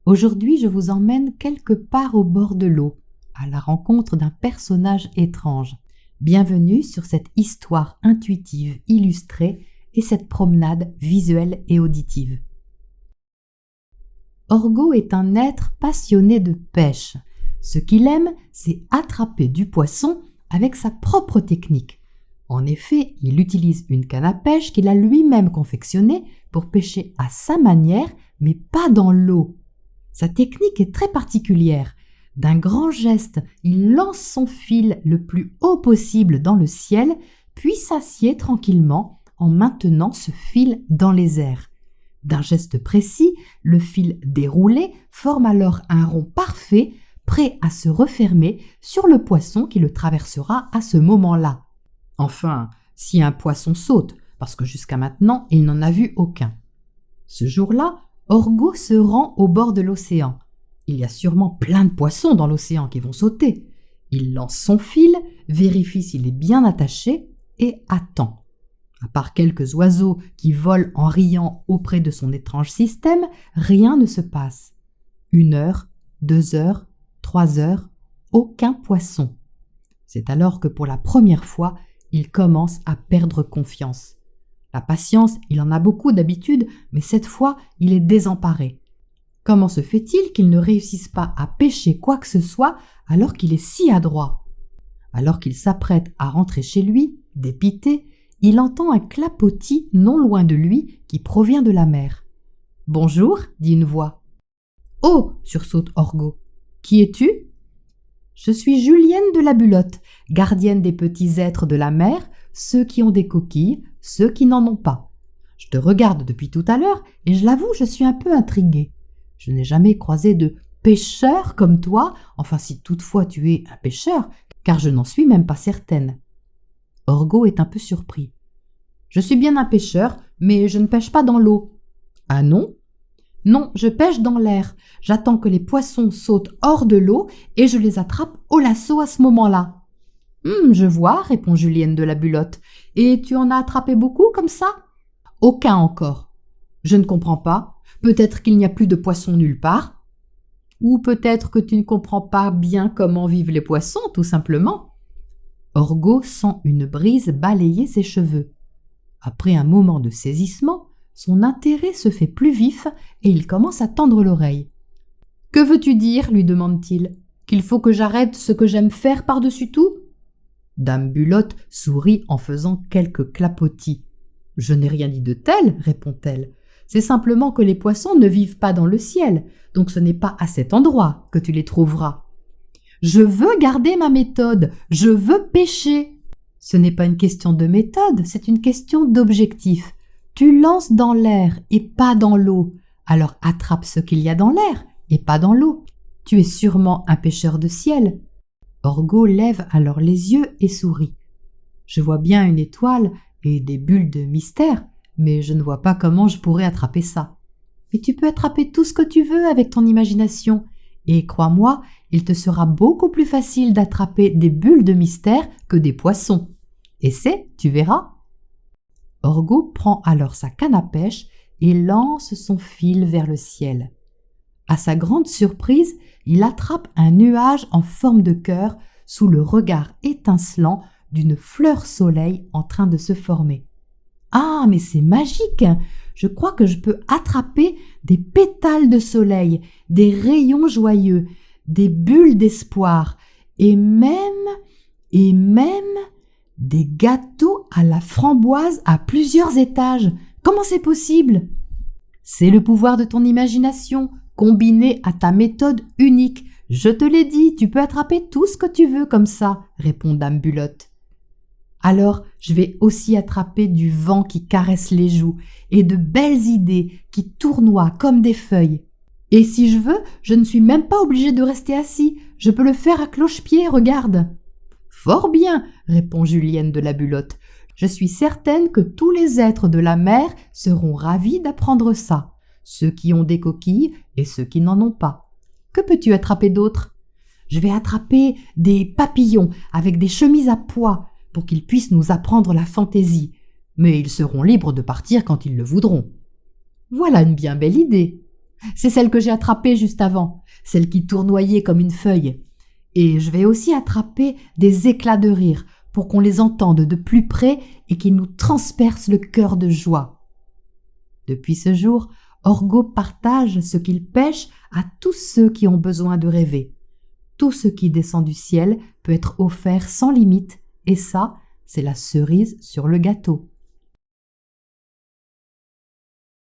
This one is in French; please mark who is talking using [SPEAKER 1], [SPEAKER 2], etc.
[SPEAKER 1] Aujourd'hui, je vous emmène quelque part au bord de l'eau, à la rencontre d'un personnage étrange. Bienvenue sur cette histoire intuitive illustrée et cette promenade visuelle et auditive. Orgo est un être passionné de pêche. Ce qu'il aime, c'est attraper du poisson avec sa propre technique. En effet, il utilise une canne à pêche qu'il a lui-même confectionnée pour pêcher à sa manière, mais pas dans l'eau. Sa technique est très particulière. D'un grand geste, il lance son fil le plus haut possible dans le ciel, puis s'assied tranquillement en maintenant ce fil dans les airs. D'un geste précis, le fil déroulé forme alors un rond parfait, prêt à se refermer sur le poisson qui le traversera à ce moment-là. Enfin, si un poisson saute, parce que jusqu'à maintenant, il n'en a vu aucun. Ce jour-là, Orgo se rend au bord de l'océan. Il y a sûrement plein de poissons dans l'océan qui vont sauter. Il lance son fil, vérifie s'il est bien attaché et attend. À part quelques oiseaux qui volent en riant auprès de son étrange système, rien ne se passe. 1 heure, 2 heures, 3 heures, aucun poisson. C'est alors que pour la première fois, il commence à perdre confiance. La patience, il en a beaucoup d'habitude, mais cette fois, il est désemparé. Comment se fait-il qu'il ne réussisse pas à pêcher quoi que ce soit alors qu'il est si adroit? Alors qu'il s'apprête à rentrer chez lui, dépité, il entend un clapotis non loin de lui qui provient de la mer. « Bonjour » dit une voix. « Oh » sursaute Orgo. « Qui es-tu » ? « Je suis Julienne de la Bulotte, gardienne des petits êtres de la mer, ceux qui ont des coquilles, ceux qui n'en ont pas. Je te regarde depuis tout à l'heure et je l'avoue, je suis un peu intriguée. Je n'ai jamais croisé de pêcheur comme toi, enfin si toutefois tu es un pêcheur, car je n'en suis même pas certaine. » Orgo est un peu surpris. « Je suis bien un pêcheur, mais je ne pêche pas dans l'eau. »« Ah non ?»« Non, je pêche dans l'air. J'attends que les poissons sautent hors de l'eau et je les attrape au lasso à ce moment-là. »« Je vois, » répond Julienne de la Bulotte. « Et tu en as attrapé beaucoup comme ça ?»« Aucun encore. »« Je ne comprends pas. Peut-être qu'il n'y a plus de poissons nulle part. Ou peut-être que tu ne comprends pas bien comment vivent les poissons, tout simplement. » Orgo sent une brise balayer ses cheveux. Après un moment de saisissement, son intérêt se fait plus vif et il commence à tendre l'oreille. « Que veux-tu dire ?» lui demande-t-il. « Qu'il faut que j'arrête ce que j'aime faire par-dessus tout ?» Dame Bulotte sourit en faisant quelques clapotis. « Je n'ai rien dit de tel, » répond-elle. « C'est simplement que les poissons ne vivent pas dans le ciel, donc ce n'est pas à cet endroit que tu les trouveras. Je veux garder ma méthode, je veux pêcher. Ce n'est pas une question de méthode, c'est une question d'objectif. Tu lances dans l'air et pas dans l'eau, alors attrape ce qu'il y a dans l'air et pas dans l'eau. Tu es sûrement un pêcheur de ciel. » Orgo lève alors les yeux et sourit. « Je vois bien une étoile et des bulles de mystère, mais je ne vois pas comment je pourrais attraper ça. Mais tu peux attraper tout ce que tu veux avec ton imagination, et crois-moi, il te sera beaucoup plus facile d'attraper des bulles de mystère que des poissons. Essaie, tu verras. » Orgo prend alors sa canne à pêche et lance son fil vers le ciel. À sa grande surprise, il attrape un nuage en forme de cœur sous le regard étincelant d'une fleur soleil en train de se former. « Ah, mais c'est magique! Je crois que je peux attraper des pétales de soleil, des rayons joyeux, des bulles d'espoir, et même des gâteaux à la framboise à plusieurs étages. Comment c'est possible? » « C'est le pouvoir de ton imagination, combiné à ta méthode unique. Je te l'ai dit, tu peux attraper tout ce que tu veux comme ça, » répond Dame Bulotte. « Alors, je vais aussi attraper du vent qui caresse les joues et de belles idées qui tournoient comme des feuilles. Et si je veux, je ne suis même pas obligée de rester assis. Je peux le faire à cloche-pied, regarde. »« Fort bien, » répond Julienne de la Bulotte. « Je suis certaine que tous les êtres de la mer seront ravis d'apprendre ça, ceux qui ont des coquilles et ceux qui n'en ont pas. Que peux-tu attraper d'autre ? » « Je vais attraper des papillons avec des chemises à pois pour qu'ils puissent nous apprendre la fantaisie, mais ils seront libres de partir quand ils le voudront. » « Voilà une bien belle idée. » C'est celle que j'ai attrapée juste avant, celle qui tournoyait comme une feuille. Et je vais aussi attraper des éclats de rire pour qu'on les entende de plus près et qu'ils nous transpercent le cœur de joie. Depuis ce jour, Orgo partage ce qu'il pêche à tous ceux qui ont besoin de rêver. Tout ce qui descend du ciel peut être offert sans limite, et ça, c'est la cerise sur le gâteau.